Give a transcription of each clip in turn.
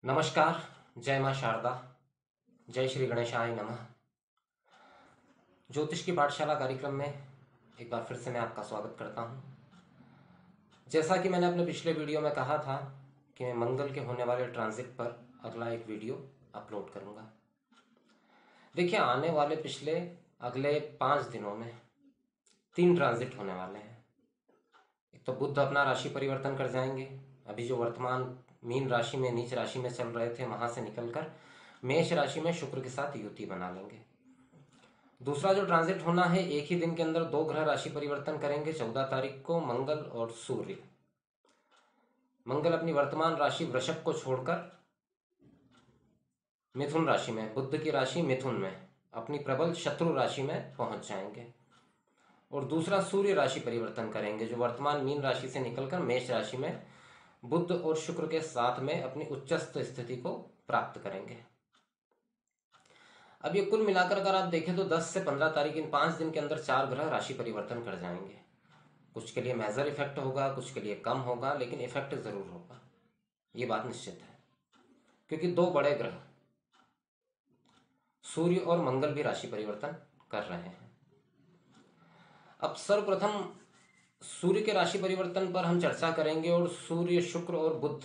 नमस्कार। जय मां शारदा। जय श्री गणेशाय नमः। ज्योतिष की पाठशाला कार्यक्रम में एक बार फिर से मैं आपका स्वागत करता हूं। जैसा कि मैंने अपने पिछले वीडियो में कहा था कि मैं मंगल के होने वाले ट्रांजिट पर अगला एक वीडियो अपलोड करूंगा। देखिए, आने वाले अगले 5 दिनों में 3 ट्रांजिट होने वाले हैं। एक तो बुध अपना राशि परिवर्तन कर जाएंगे। अभी जो वर्तमान मीन राशि में नीच राशि में चल रहे थे, वहां से निकलकर मेष राशि में शुक्र के साथ युति बना लेंगे। दूसरा जो ट्रांजिट होना है, एक ही दिन के अंदर 2 ग्रह राशि परिवर्तन करेंगे। 14 तारीख को मंगल और सूर्य। मंगल अपनी वर्तमान राशि वृषभ को छोड़कर मिथुन राशि में, बुध की राशि मिथुन में, अपनी प्रबल शत्रु राशि में पहुंच जाएंगे। और दूसरा सूर्य राशि परिवर्तन करेंगे, जो वर्तमान मीन राशि से निकलकर मेष राशि में बुध और शुक्र के साथ में अपनी उच्चस्थ स्थिति को प्राप्त करेंगे। अब ये कुल मिलाकर अगर आप देखें तो 10 से 15 तारीख, इन 5 दिन के अंदर 4 ग्रह राशि परिवर्तन कर जाएंगे। कुछ के लिए मेजर इफेक्ट होगा, कुछ के लिए कम होगा, लेकिन इफेक्ट जरूर होगा, ये बात निश्चित है। क्योंकि 2 बड़े ग्रह सूर्य और मंगल भी राशि परिवर्तन कर रहे हैं। अब सर्वप्रथम सूर्य के राशि परिवर्तन पर हम चर्चा करेंगे, और सूर्य, शुक्र और बुध,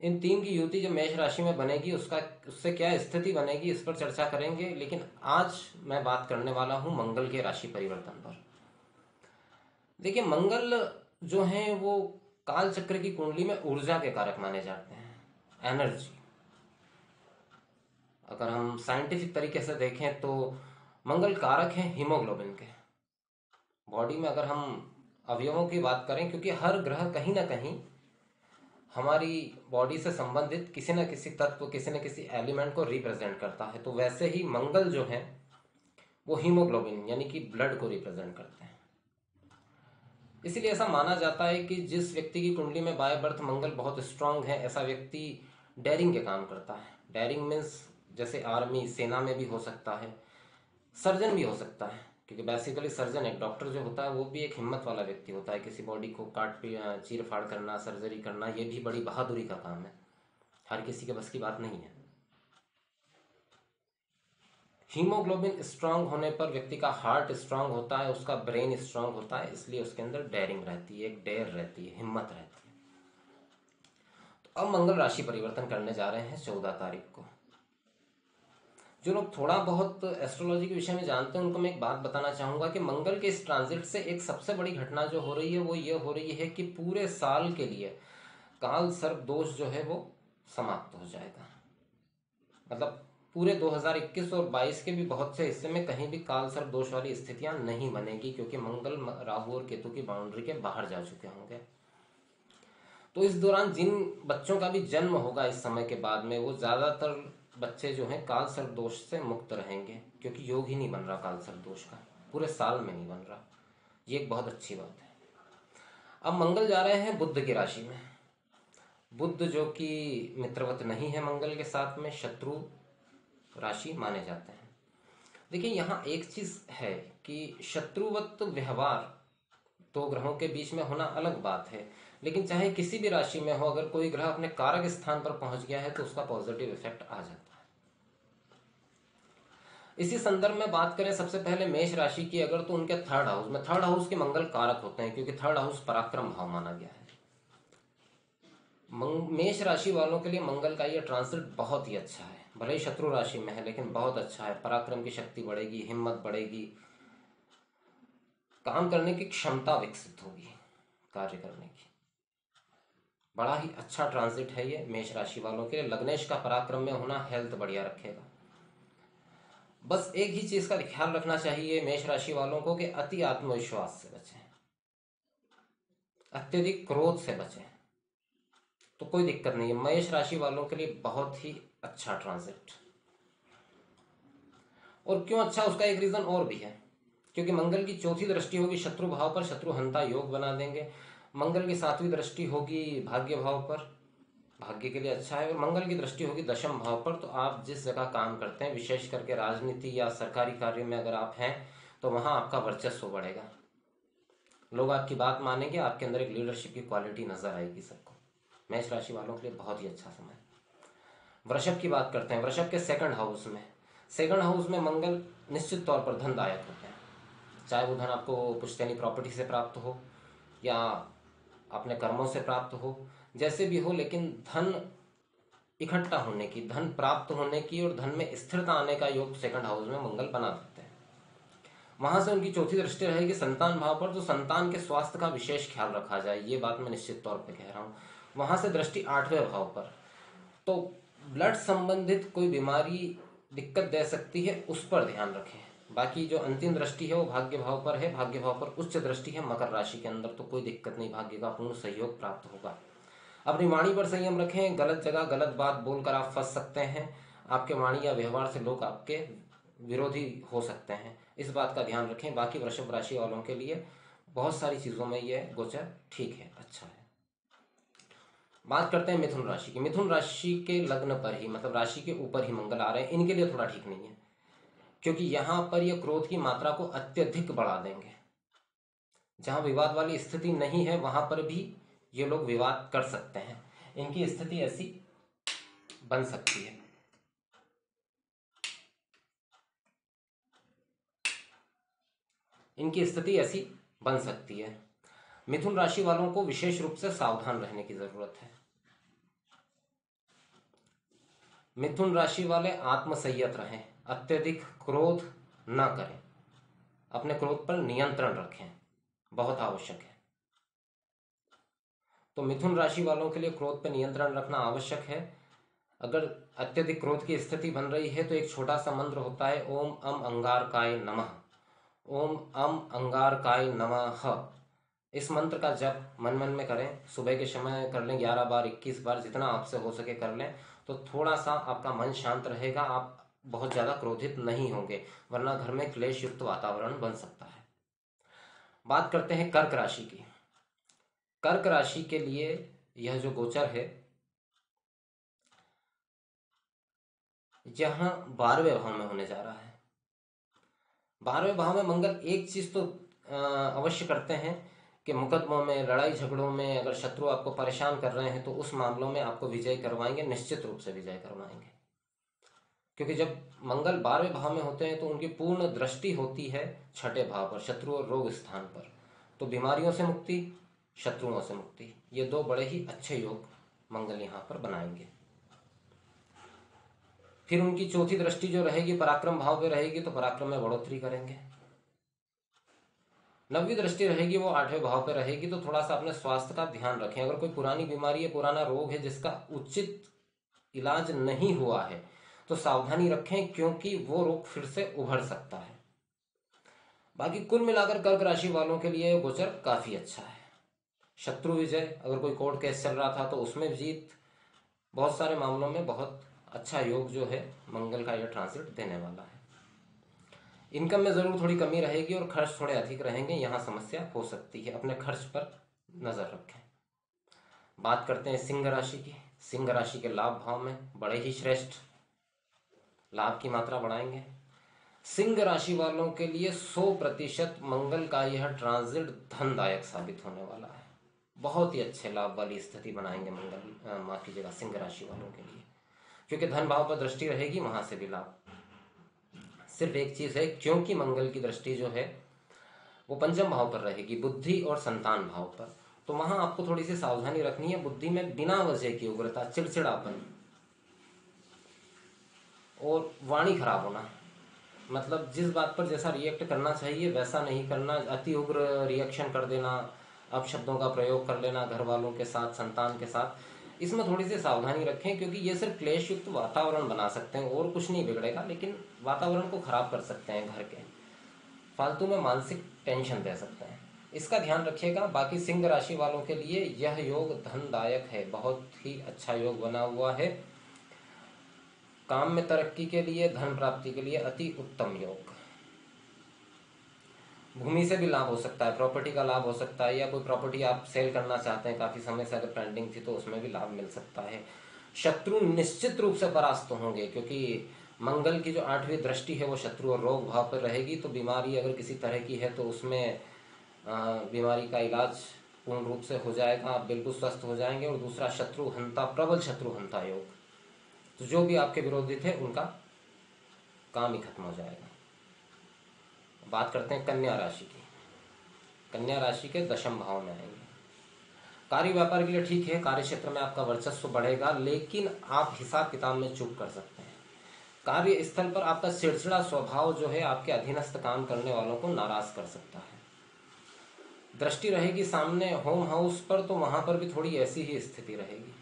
इन 3 की युति जब मेष राशि में बनेगी उससे क्या स्थिति बनेगी, इस पर चर्चा करेंगे। लेकिन आज मैं बात करने वाला हूं मंगल के राशि परिवर्तन पर। देखिए, मंगल जो है वो काल चक्र की कुंडली में ऊर्जा के कारक माने जाते हैं, एनर्जी। अगर हम साइंटिफिक तरीके से देखें तो मंगल कारक है हीमोग्लोबिन के। बॉडी में अगर हम अवयवों की बात करें, क्योंकि हर ग्रह कहीं ना कहीं हमारी बॉडी से संबंधित किसी न किसी तत्व, किसी न किसी एलिमेंट को रिप्रेजेंट करता है, तो वैसे ही मंगल जो है वो हीमोग्लोबिन यानी कि ब्लड को रिप्रेजेंट करते हैं। इसीलिए ऐसा माना जाता है कि जिस व्यक्ति की कुंडली में बाय बर्थ मंगल बहुत स्ट्रांग है, ऐसा व्यक्ति डेयरिंग के काम करता है। डेयरिंग मीन्स जैसे आर्मी, सेना में भी हो सकता है, सर्जन भी हो सकता है। क्योंकि बेसिकली सर्जन, एक डॉक्टर जो होता है वो भी एक हिम्मत वाला व्यक्ति होता है। किसी बॉडी को चीर फाड़ करना, सर्जरी करना, ये भी बड़ी बहादुरी का काम है, हर किसी के बस की बात नहीं है। हीमोग्लोबिन स्ट्रांग होने पर व्यक्ति का हार्ट स्ट्रांग होता है, उसका ब्रेन स्ट्रांग होता है, इसलिए उसके अंदर डेयरिंग रहती है, एक डेयर रहती है, हिम्मत रहती है। तो अब मंगल राशि परिवर्तन करने जा रहे हैं 14 तारीख को। जो लोग थोड़ा बहुत एस्ट्रोलॉजी के विषय में जानते हैं उनको मैं एक बात बताना चाहूंगा कि मंगल के इस ट्रांजिट से एक सबसे बड़ी घटना जो हो रही है वो ये हो रही है कि पूरे साल के लिए काल सर्प दोष जो है वो समाप्त हो जाएगा। मतलब पूरे 2021 और 22 के भी बहुत से हिस्से में कहीं भी काल सर्प दोष वाली स्थितियां नहीं बनेगी, क्योंकि मंगल राहु और केतु की बाउंड्री के बाहर जा चुके होंगे। तो इस दौरान जिन बच्चों का भी जन्म होगा इस समय के बाद में, वो ज्यादातर बच्चे जो हैं काल सर्प दोष से मुक्त रहेंगे, क्योंकि योग ही नहीं बन रहा काल सर्प दोष का, पूरे साल में नहीं बन रहा। ये एक बहुत अच्छी बात है। अब मंगल जा रहे हैं बुध की राशि में। बुध जो कि मित्रवत नहीं है, मंगल के साथ में शत्रु राशि माने जाते हैं। देखिए, यहाँ एक चीज है कि शत्रुवत व्यवहार 2 ग्रहों के बीच में होना अलग बात है, लेकिन चाहे किसी भी राशि में हो, अगर कोई ग्रह अपने कारक स्थान पर पहुंच गया है तो उसका पॉजिटिव इफेक्ट आ जाता है। इसी संदर्भ में बात करें सबसे पहले मेष राशि की अगर, तो उनके 3rd हाउस में, 3rd हाउस के मंगल कारक होते हैं, क्योंकि 3rd हाउस पराक्रम भाव माना गया है। मेष राशि वालों के लिए मंगल का यह ट्रांसिट बहुत ही अच्छा है। भले ही शत्रु राशि में है, लेकिन बहुत अच्छा है। पराक्रम की शक्ति बढ़ेगी, हिम्मत बढ़ेगी, काम करने की क्षमता विकसित होगी, कार्य करने की। बड़ा ही अच्छा ट्रांजिट है ये मेष राशि वालों के लिए। लग्नेश का पराक्रम में होना हेल्थ बढ़िया रखेगा। बस एक ही चीज का ख्याल रखना चाहिए मेष राशि वालों को कि अति आत्मविश्वास से बचें, अत्यधिक क्रोध से बचें, तो कोई दिक्कत नहीं है। मेष राशि वालों के लिए बहुत ही अच्छा ट्रांजिट। और क्यों अच्छा, उसका एक रीजन और भी है, क्योंकि मंगल की 4थी दृष्टि होगी शत्रु भाव पर, शत्रुहंता योग बना देंगे। मंगल की 7वीं दृष्टि होगी भाग्य भाव पर, भाग्य के लिए अच्छा है। और मंगल की दृष्टि होगी 10म भाव पर, तो आप जिस जगह काम करते हैं, विशेष करके राजनीति या सरकारी कार्य में अगर आप हैं, तो वहां आपका वर्चस्व बढ़ेगा, लोग आपकी बात मानेंगे, आपके अंदर एक लीडरशिप की क्वालिटी नजर आएगी सबको। मेष राशि वालों के लिए बहुत ही अच्छा समय। वृषभ की बात करते हैं, वृषभ के सेकंड हाउस में, सेकंड हाउस में मंगल निश्चित तौर पर धनदायक होते हैं। चाहे वो धन आपको पुश्तैनी प्रॉपर्टी से प्राप्त हो या अपने कर्मों से प्राप्त हो, जैसे भी हो, लेकिन धन इकट्ठा होने की, धन प्राप्त होने की और धन में स्थिरता आने का योग सेकंड हाउस में मंगल बना देते हैं। वहां से उनकी चौथी दृष्टि रहेगी संतान भाव पर, तो संतान के स्वास्थ्य का विशेष ख्याल रखा जाए, ये बात मैं निश्चित तौर पर कह रहा हूँ। वहां से दृष्टि 8वें भाव पर, तो ब्लड संबंधित कोई बीमारी दिक्कत दे सकती है, उस पर ध्यान रखें। बाकी जो अंतिम दृष्टि है वो भाग्य भाव पर है, भाग्य भाव पर उच्च दृष्टि है मकर राशि के अंदर, तो कोई दिक्कत नहीं, भाग्य का पूर्ण सहयोग प्राप्त होगा। अपनी वाणी पर संयम रखें, गलत जगह गलत बात बोलकर आप फंस सकते हैं, आपके वाणी या व्यवहार से लोग आपके विरोधी हो सकते हैं, इस बात का ध्यान रखें। बाकी वृषभ राशि वालों के लिए बहुत सारी चीज़ों में यह गोचर ठीक है, अच्छा है। बात करते हैं मिथुन राशि की। मिथुन राशि के लग्न पर ही, मतलब राशि के ऊपर ही मंगल आ रहे हैं, इनके लिए थोड़ा ठीक नहीं है, क्योंकि यहां पर यह क्रोध की मात्रा को अत्यधिक बढ़ा देंगे। जहां विवाद वाली स्थिति नहीं है वहां पर भी ये लोग विवाद कर सकते हैं, इनकी स्थिति ऐसी बन सकती है। इनकी स्थिति ऐसी बन सकती है। मिथुन राशि वालों को विशेष रूप से सावधान रहने की जरूरत है। मिथुन राशि वाले आत्मसंयत रहें, अत्यधिक क्रोध न करें, अपने क्रोध पर नियंत्रण रखें, बहुत आवश्यक है। तो मिथुन राशि वालों के लिए क्रोध पर नियंत्रण रखना आवश्यक है। अगर अत्यधिक क्रोध की स्थिति बन रही है तो एक छोटा सा मंत्र होता है, ओम अम अंगारकाय नमः, ओम अम अंगारकाय नमः। इस मंत्र का जप मन मन में करें, सुबह के समय कर लें, 11 बार 21 बार जितना आपसे हो सके कर लें, तो थोड़ा सा आपका मन शांत रहेगा, आप बहुत ज़्यादा क्रोधित नहीं होंगे, वरना घर में क्लेश युक्त वातावरण बन सकता है। बात करते हैं कर्क राशि की। कर्क राशि के लिए यह जो गोचर है, जहां 12वें भाव में होने जा रहा है। 12वें भाव में मंगल एक चीज तो अवश्य करते हैं कि मुकदमों में, लड़ाई झगड़ों में अगर शत्रु आपको परेशान कर रहे हैं तो उस मामलों में आपको विजय करवाएंगे, निश्चित रूप से विजय करवाएंगे। क्योंकि जब मंगल 12वें भाव में होते हैं तो उनकी पूर्ण दृष्टि होती है 6ठे भाव पर, शत्रु और रोग स्थान पर, तो बीमारियों से मुक्ति, शत्रुओं से मुक्ति, ये दो बड़े ही अच्छे योग मंगल यहाँ पर बनाएंगे। फिर उनकी चौथी दृष्टि जो रहेगी पराक्रम भाव पे रहेगी, तो पराक्रम में बढ़ोतरी करेंगे। 9वीं दृष्टि रहेगी वो 8वें भाव पे रहेगी, तो थोड़ा सा अपने स्वास्थ्य का ध्यान रखें। अगर कोई पुरानी बीमारी है, पुराना रोग है जिसका उचित इलाज नहीं हुआ है, तो सावधानी रखें, क्योंकि वो रोग फिर से उभर सकता है। बाकी कुल मिलाकर कर्क राशि वालों के लिए गोचर काफी अच्छा है। शत्रु विजय, अगर कोई कोर्ट केस चल रहा था तो उसमें जीत, बहुत सारे मामलों में बहुत अच्छा योग जो है मंगल का यह ट्रांसिट देने वाला है। इनकम में जरूर थोड़ी कमी रहेगी और खर्च थोड़े अधिक रहेंगे, यहाँ समस्या हो सकती है, अपने खर्च पर नजर रखें। बात करते हैं सिंह राशि की। सिंह राशि के लाभ भाव में बड़े ही श्रेष्ठ लाभ की मात्रा बढ़ाएंगे। सिंह राशि वालों के लिए 100% मंगल का यह ट्रांजिट धनदायक साबित होने वाला है। बहुत ही अच्छे लाभ वाली स्थिति बनाएंगे मंगल, माफ कीजिएगा, सिंह राशि वालों के लिए, क्योंकि धन भाव पर दृष्टि रहेगी, वहां से भी लाभ। सिर्फ एक चीज है, क्योंकि मंगल की दृष्टि जो है वो पंचम भाव पर रहेगी, बुद्धि और संतान भाव पर, तो वहां आपको थोड़ी सी सावधानी रखनी है। बुद्धि में बिना वजह की उग्रता, चिड़चिड़ापन और वाणी खराब होना, मतलब जिस बात पर जैसा रिएक्ट करना चाहिए वैसा नहीं करना, अति उग्र रिएक्शन कर देना, अपशब्दों का प्रयोग कर लेना घर वालों के साथ, संतान के साथ, इसमें थोड़ी सी सावधानी रखें, क्योंकि ये सिर्फ क्लेश युक्त वातावरण बना सकते हैं और कुछ नहीं बिगड़ेगा, लेकिन वातावरण को खराब कर सकते हैं, घर के फालतू में मानसिक टेंशन दे सकते हैं, इसका ध्यान रखिएगा। बाकी सिंह राशि वालों के लिए यह योग धनदायक है, बहुत ही अच्छा योग बना हुआ है। काम में तरक्की के लिए, धन प्राप्ति के लिए अति उत्तम योग। भूमि से भी लाभ हो सकता है, प्रॉपर्टी का लाभ हो सकता है, या कोई प्रॉपर्टी आप सेल करना चाहते हैं, काफी समय से अगर पेंडिंग थी तो उसमें भी लाभ मिल सकता है। शत्रु निश्चित रूप से परास्त होंगे, क्योंकि मंगल की जो 8वीं दृष्टि है वो शत्रु और रोग भाव पर रहेगी, तो बीमारी अगर किसी तरह की है तो उसमें बीमारी का इलाज पूर्ण रूप से हो जाएगा, आप बिल्कुल स्वस्थ हो जाएंगे। और दूसरा, शत्रु हंता, प्रबल शत्रु हंता योग, तो जो भी आपके विरोधी थे उनका काम ही खत्म हो जाएगा। बात करते हैं कन्या राशि की। कन्या राशि के दशम भाव में आएंगे। कार्य व्यापार के लिए ठीक है, कार्य क्षेत्र में आपका वर्चस्व बढ़ेगा, लेकिन आप हिसाब किताब में चूक कर सकते हैं। कार्य स्थल पर आपका चिड़चिड़ा स्वभाव जो है आपके अधीनस्थ काम करने वालों को नाराज कर सकता है। दृष्टि रहेगी सामने होम हाउस पर, तो वहां पर भी थोड़ी ऐसी ही स्थिति रहेगी।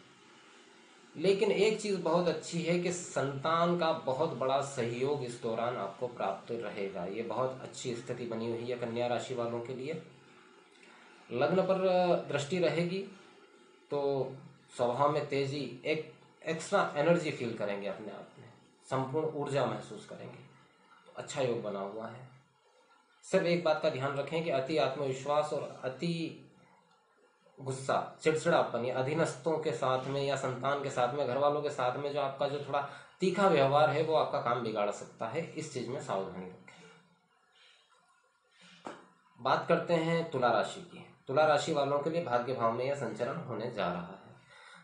लेकिन एक चीज बहुत अच्छी है कि संतान का बहुत बड़ा सहयोग इस दौरान आपको प्राप्त रहेगा। ये बहुत अच्छी स्थिति बनी हुई है कन्या राशि वालों के लिए। लग्न पर दृष्टि रहेगी तो स्वभाव में तेजी, एक एक्स्ट्रा एनर्जी फील करेंगे अपने आप में, संपूर्ण ऊर्जा महसूस करेंगे। तो अच्छा योग बना हुआ है। सिर्फ एक बात का ध्यान रखें कि अति आत्मविश्वास और अति गुस्सा, चिड़चिड़ापन या अधीनस्थों के साथ में या संतान के साथ में, घर वालों के साथ में जो आपका जो थोड़ा तीखा व्यवहार है वो आपका काम बिगाड़ सकता है। इस चीज में सावधानी रखें। बात करते हैं तुला राशि की। तुला राशि वालों के लिए भाग्य भाव में यह संचरण होने जा रहा है।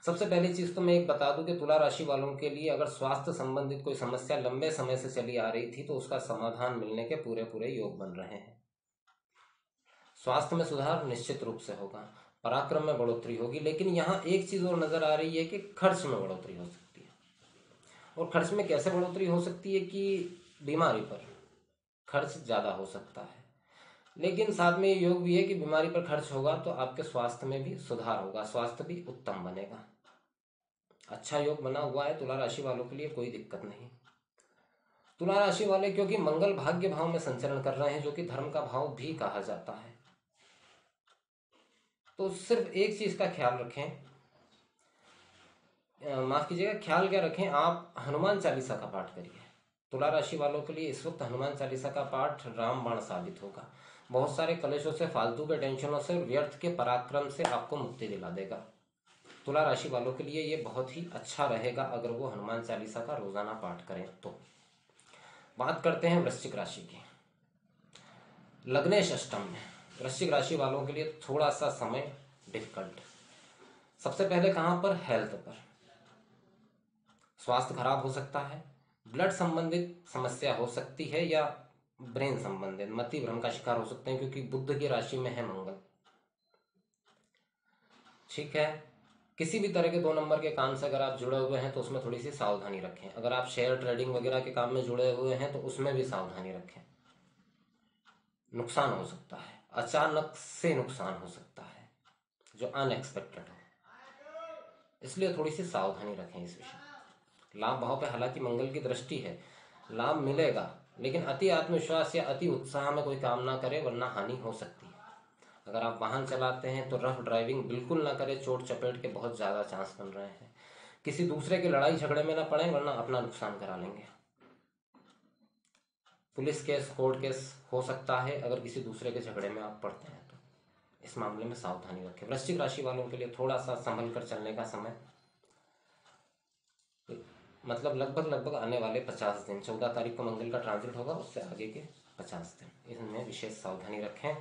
सबसे पहली चीज तो मैं एक बता दूं कि तुला राशि वालों के लिए अगर स्वास्थ्य संबंधित कोई समस्या लंबे समय से चली आ रही थी तो उसका समाधान मिलने के पूरे पूरे योग बन रहे हैं। स्वास्थ्य में सुधार निश्चित रूप से होगा, पराक्रम में बढ़ोतरी होगी, लेकिन यहाँ एक चीज और नजर आ रही है कि खर्च में बढ़ोतरी हो सकती है। और खर्च में कैसे बढ़ोतरी हो सकती है कि बीमारी पर खर्च ज्यादा हो सकता है। लेकिन साथ में ये योग भी है कि बीमारी पर खर्च होगा तो आपके स्वास्थ्य में भी सुधार होगा, स्वास्थ्य भी उत्तम बनेगा। अच्छा योग बना हुआ है तुला राशि वालों के लिए, कोई दिक्कत नहीं। तुला राशि वाले क्योंकि मंगल भाग्य भाव में संचरण कर रहे हैं, जो कि धर्म का भाव भी कहा जाता है, तो सिर्फ एक चीज का ख्याल रखें, माफ कीजिएगा, ख्याल क्या रखें, आप हनुमान चालीसा का पाठ करिए। तुला राशि वालों के लिए इस वक्त हनुमान चालीसा का पाठ रामबाण साबित होगा। बहुत सारे कलेशों से, फालतू के टेंशनों से, व्यर्थ के पराक्रम से आपको मुक्ति दिला देगा। तुला राशि वालों के लिए ये बहुत ही अच्छा रहेगा अगर वो हनुमान चालीसा का रोजाना पाठ करें तो। बात करते हैं वृश्चिक राशि की। लग्नेश अष्टम में वृश्चिक राशि वालों के लिए थोड़ा सा समय डिफिकल्ट। सबसे पहले कहां पर? हेल्थ पर। स्वास्थ्य खराब हो सकता है, ब्लड संबंधित समस्या हो सकती है, या ब्रेन संबंधित मति भ्रम का शिकार हो सकते हैं, क्योंकि बुध की राशि में है मंगल। ठीक है, किसी भी तरह के 2 नंबर के काम से अगर आप जुड़े हुए हैं तो उसमें थोड़ी सी सावधानी रखें। अगर आप शेयर ट्रेडिंग वगैरह के काम में जुड़े हुए हैं तो उसमें भी सावधानी रखें। नुकसान हो सकता है, अचानक से नुकसान हो सकता है जो अनएक्सपेक्टेड हो, इसलिए थोड़ी सी सावधानी रखें इस विषय। लाभ भाव पे हालांकि मंगल की दृष्टि है, लाभ मिलेगा, लेकिन अति आत्मविश्वास या अति उत्साह में कोई काम ना करे वरना हानि हो सकती है। अगर आप वाहन चलाते हैं तो रफ ड्राइविंग बिल्कुल ना करें, चोट चपेट के बहुत ज़्यादा चांस बन रहे हैं। किसी दूसरे के लड़ाई झगड़े में ना पड़े वरना अपना नुकसान करा लेंगे। पुलिस केस, कोर्ट केस हो सकता है अगर किसी दूसरे के झगड़े में आप पड़ते हैं तो इस मामले में सावधानी रखें। वृश्चिक राशि वालों के लिए थोड़ा सा संभल कर चलने का समय, मतलब लगभग आने वाले 50 दिन, 14 तारीख को मंगल का ट्रांजिट होगा, उससे आगे के 50 दिन इसमें विशेष सावधानी रखें।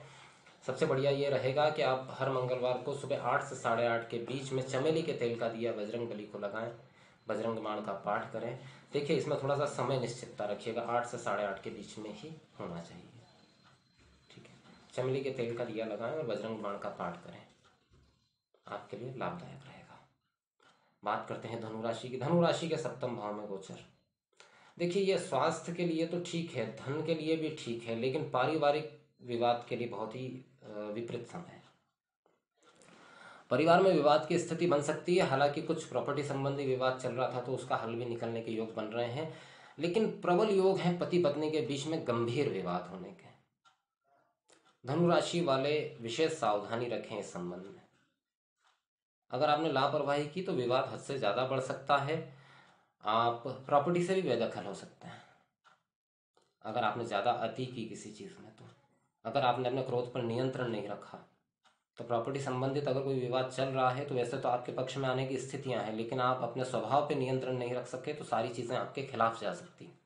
सबसे बढ़िया ये रहेगा कि आप हर मंगलवार को सुबह 8 से 8:30 के बीच में चमेली के तेल का दिया बजरंग बली को लगाएं, बजरंग बाण का पाठ करें। देखिए इसमें थोड़ा सा समय निश्चितता रखिएगा, 8 से 8:30 के बीच में ही होना चाहिए। ठीक है, चमेली के तेल का दिया लगाएं और बजरंग बाण का पाठ करें, आपके लिए लाभदायक रहेगा। बात करते हैं धनुराशि की। धनुराशि के सप्तम भाव में गोचर। देखिए ये स्वास्थ्य के लिए तो ठीक है, धन के लिए भी ठीक है, लेकिन पारिवारिक विवाद के लिए बहुत ही विपरीत समय है। परिवार में विवाद की स्थिति बन सकती है, हालांकि कुछ प्रॉपर्टी संबंधी विवाद चल रहा था तो उसका हल भी निकलने के योग बन रहे हैं, लेकिन प्रबल योग है पति पत्नी के बीच में गंभीर विवाद होने के। धनुराशि वाले विशेष सावधानी रखें इस संबंध में। अगर आपने लापरवाही की तो विवाद हद से ज्यादा बढ़ सकता है, आप प्रॉपर्टी से भी बेदखल हो सकते हैं अगर आपने ज्यादा अति की किसी चीज में। तो अगर आपने अपने क्रोध पर नियंत्रण नहीं रखा तो प्रॉपर्टी संबंधित अगर कोई विवाद चल रहा है तो वैसे तो आपके पक्ष में आने की स्थितियां हैं, लेकिन आप अपने स्वभाव पर नियंत्रण नहीं रख सके तो सारी चीजें आपके खिलाफ जा सकती हैं।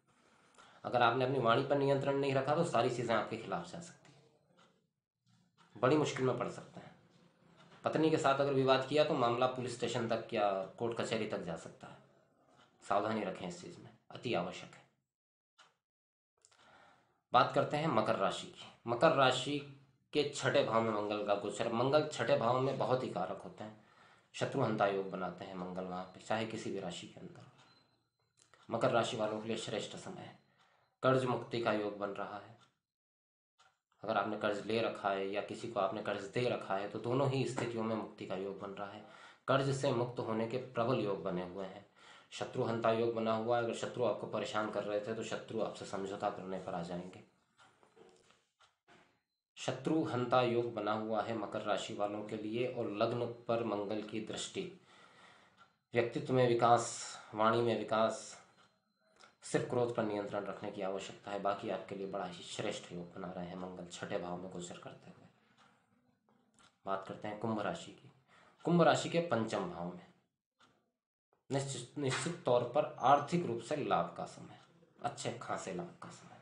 अगर आपने अपनी वाणी पर नियंत्रण नहीं रखा तो सारी चीजें आपके खिलाफ जा सकती हैं, बड़ी मुश्किल में पड़ सकते हैं। पत्नी के साथ अगर विवाद किया तो मामला पुलिस स्टेशन तक या कोर्ट कचहरी तक जा सकता है। सावधानी रखें इस चीज में, अति आवश्यक है। बात करते हैं मकर राशि की। मकर राशि के छठे भाव में मंगल का गोचर। मंगल छठे भाव में बहुत ही कारक होते हैं, शत्रुहंता योग बनाते हैं मंगल वहां पे, चाहे किसी भी राशि के अंदर। मकर राशि वालों के लिए श्रेष्ठ समय है। कर्ज मुक्ति का योग बन रहा है। अगर आपने कर्ज ले रखा है या किसी को आपने कर्ज दे रखा है तो दोनों ही स्थितियों में मुक्ति का योग बन रहा है। कर्ज से मुक्त होने के प्रबल योग बने हुए हैं। शत्रुहंता योग बना हुआ है। अगर शत्रु आपको परेशान कर रहे थे तो शत्रु आपसे समझौता करने पर आ जाएंगे। शत्रुहंता योग बना हुआ है मकर राशि वालों के लिए। और लग्न पर मंगल की दृष्टि, व्यक्तित्व में विकास, वाणी में विकास, सिर्फ क्रोध पर नियंत्रण रखने की आवश्यकता है। बाकी आपके लिए बड़ा ही श्रेष्ठ योग बना रहे हैं मंगल छठे भाव में गोचर करते हुए। बात करते हैं कुंभ राशि की। कुंभ राशि के पंचम भाव में निश्चित तौर पर आर्थिक रूप से लाभ का समय, अच्छे खासे लाभ का समय।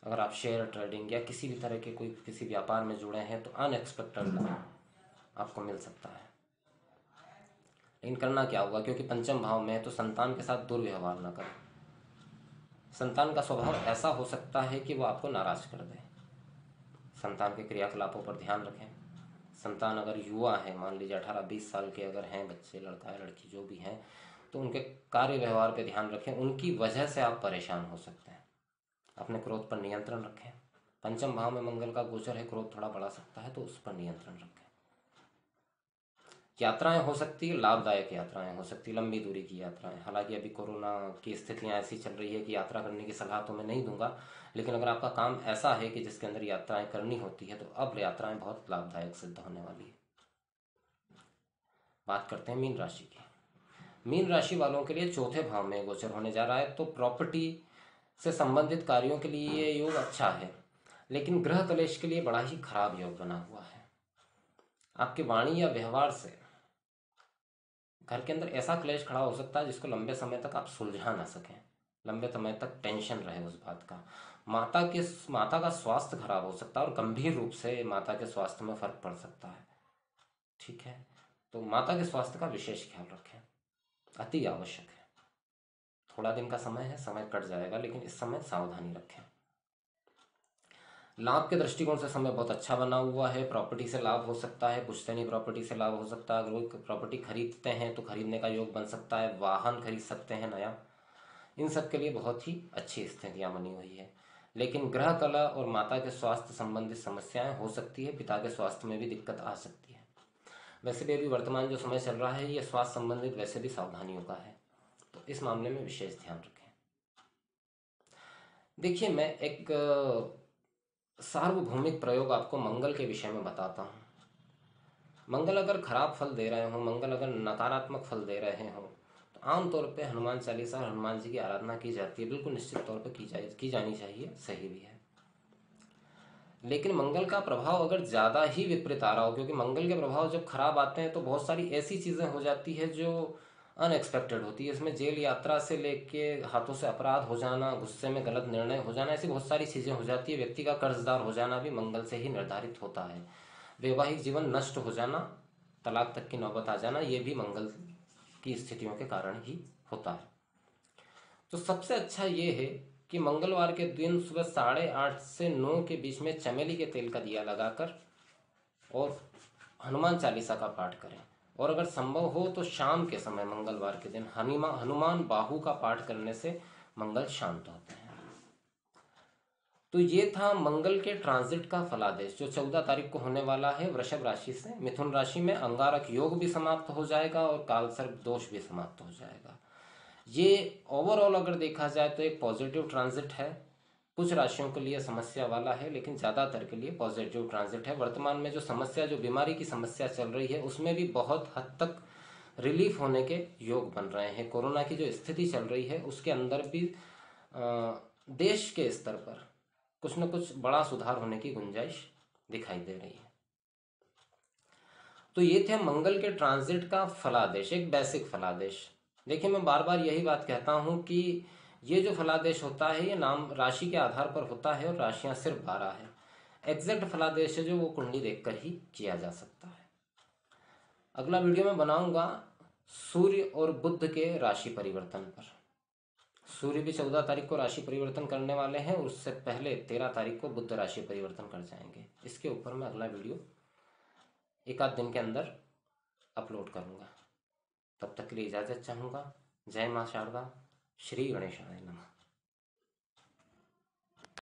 अगर आप शेयर ट्रेडिंग या किसी भी तरह के कोई किसी व्यापार में जुड़े हैं तो अनएक्सपेक्टेड लाभ आपको मिल सकता है। लेकिन करना क्या होगा, क्योंकि पंचम भाव में है तो संतान के साथ दुर्व्यवहार न करें। संतान का स्वभाव ऐसा हो सकता है कि वो आपको नाराज कर दे। संतान के क्रियाकलापों पर ध्यान रखें। संतान अगर युवा है, मान लीजिए 18-20 साल के अगर हैं बच्चे, लड़का है लड़की जो भी हैं, तो उनके कार्य व्यवहार पर ध्यान रखें। उनकी वजह से आप परेशान हो सकते हैं। अपने क्रोध पर नियंत्रण रखें। पंचम भाव में मंगल का गोचर है, क्रोध थोड़ा बढ़ा सकता है तो उस पर नियंत्रण रखें। यात्राएं हो सकती है, लाभदायक यात्राएं हो सकती है, लंबी दूरी की यात्राएं। हालांकि अभी कोरोना की स्थितियां ऐसी चल रही है कि यात्रा करने की सलाह तो मैं नहीं दूंगा, लेकिन अगर आपका काम ऐसा है कि जिसके अंदर यात्राएं करनी होती है तो अब यात्राएं बहुत लाभदायक सिद्ध होने वाली है। बात करते हैं मीन राशि की। मीन राशि वालों के लिए चौथे भाव में गोचर होने जा रहा है, तो प्रॉपर्टी से संबंधित कार्यों के लिए ये योग अच्छा है, लेकिन ग्रह कलेश के लिए बड़ा ही खराब योग बना हुआ है। आपकी वाणी या व्यवहार से घर के अंदर ऐसा क्लेश खड़ा हो सकता है जिसको लंबे समय तक आप सुलझा ना सकें, लंबे समय तक टेंशन रहे उस बात का। माता का स्वास्थ्य खराब हो सकता है और गंभीर रूप से माता के स्वास्थ्य में फर्क पड़ सकता है। ठीक है, तो माता के स्वास्थ्य का विशेष ख्याल रखें, अति आवश्यक है। थोड़ा दिन का समय है, समय कट जाएगा, लेकिन इस समय सावधानी रखें। लाभ के दृष्टिकोण से समय बहुत अच्छा बना हुआ है। प्रॉपर्टी से लाभ हो सकता है, पुश्तैनी प्रॉपर्टी से लाभ हो सकता है। अगर कोई प्रॉपर्टी खरीदते हैं तो खरीदने का योग बन सकता है। वाहन खरीद सकते हैं नया। इन सब के लिए बहुत ही अच्छी स्थितियां बनी हुई है। लेकिन ग्रह कला और माता के स्वास्थ्य संबंधित समस्याएं हो सकती है। पिता के स्वास्थ्य में भी दिक्कत आ सकती है। वैसे भी अभी वर्तमान जो समय चल रहा है ये स्वास्थ्य संबंधित वैसे भी सावधानियों का है, तो इस मामले में विशेष ध्यान रखें। देखिए, मैं एक सार्वभौमिक प्रयोग आपको मंगल के विषय में बताता हूँ। मंगल अगर खराब फल दे रहे हो, मंगल अगर नकारात्मक फल दे रहे हो, तो आमतौर पे हनुमान चालीसा और हनुमान जी की आराधना की जाती है। बिल्कुल निश्चित तौर पे की जानी चाहिए, सही भी है। लेकिन मंगल का प्रभाव अगर ज़्यादा ही विपरीत आ रहा हो, क्योंकि मंगल के प्रभाव जब खराब आते हैं तो बहुत सारी ऐसी चीज़ें हो जाती है जो अनएक्सपेक्टेड होती है। इसमें जेल यात्रा से लेके हाथों से अपराध हो जाना, गुस्से में गलत निर्णय हो जाना, ऐसी बहुत सारी चीज़ें हो जाती है। व्यक्ति का कर्जदार हो जाना भी मंगल से ही निर्धारित होता है। वैवाहिक जीवन नष्ट हो जाना, तलाक तक की नौबत आ जाना, ये भी मंगल की स्थितियों के कारण ही होता है। तो सबसे अच्छा ये है कि मंगलवार के दिन सुबह 8:30 से 9 के बीच में चमेली के तेल का दिया लगाकर और हनुमान चालीसा का पाठ करें। और अगर संभव हो तो शाम के समय मंगलवार के दिन हनुमान बाहु का पाठ करने से मंगल शांत होते हैं। तो ये था मंगल के ट्रांजिट का फलादेश जो 14 तारीख को होने वाला है। वृषभ राशि से मिथुन राशि में अंगारक योग भी समाप्त हो जाएगा और कालसर्प दोष भी समाप्त हो जाएगा। ये ओवरऑल अगर देखा जाए तो एक पॉजिटिव ट्रांजिट है। कुछ राशियों के लिए समस्या वाला है, लेकिन ज़्यादातर के लिए पॉजिटिव ट्रांजिट है। वर्तमान में जो समस्या, जो बीमारी की समस्या चल रही है, उसमें भी बहुत हद तक रिलीफ होने के योग बन रहे हैं। कोरोना की जो स्थिति चल रही है उसके अंदर भी देश के स्तर पर कुछ न कुछ बड़ा सुधार होने की गुंजाइश दिखाई दे रही है। तो ये थे मंगल के ट्रांजिट का फलादेश, एक बेसिक फलादेश। देखिए, मैं बार बार यही बात कहता हूं कि ये जो फलादेश होता है ये नाम राशि के आधार पर होता है और राशियां सिर्फ 12 है। एग्जैक्ट फलादेश है जो वो कुंडली देखकर ही किया जा सकता है। अगला वीडियो मैं बनाऊंगा सूर्य और बुध के राशि परिवर्तन पर। सूर्य भी 14 तारीख को राशि परिवर्तन करने वाले हैं, उससे पहले 13 तारीख को बुध राशि परिवर्तन कर जाएंगे। इसके ऊपर मैं अगला वीडियो एक आध दिन के अंदर अपलोड करूंगा। तब तक के लिए इजाज़त चाहूँगा। जय माँ शारदा, श्री गणेशाय नमः।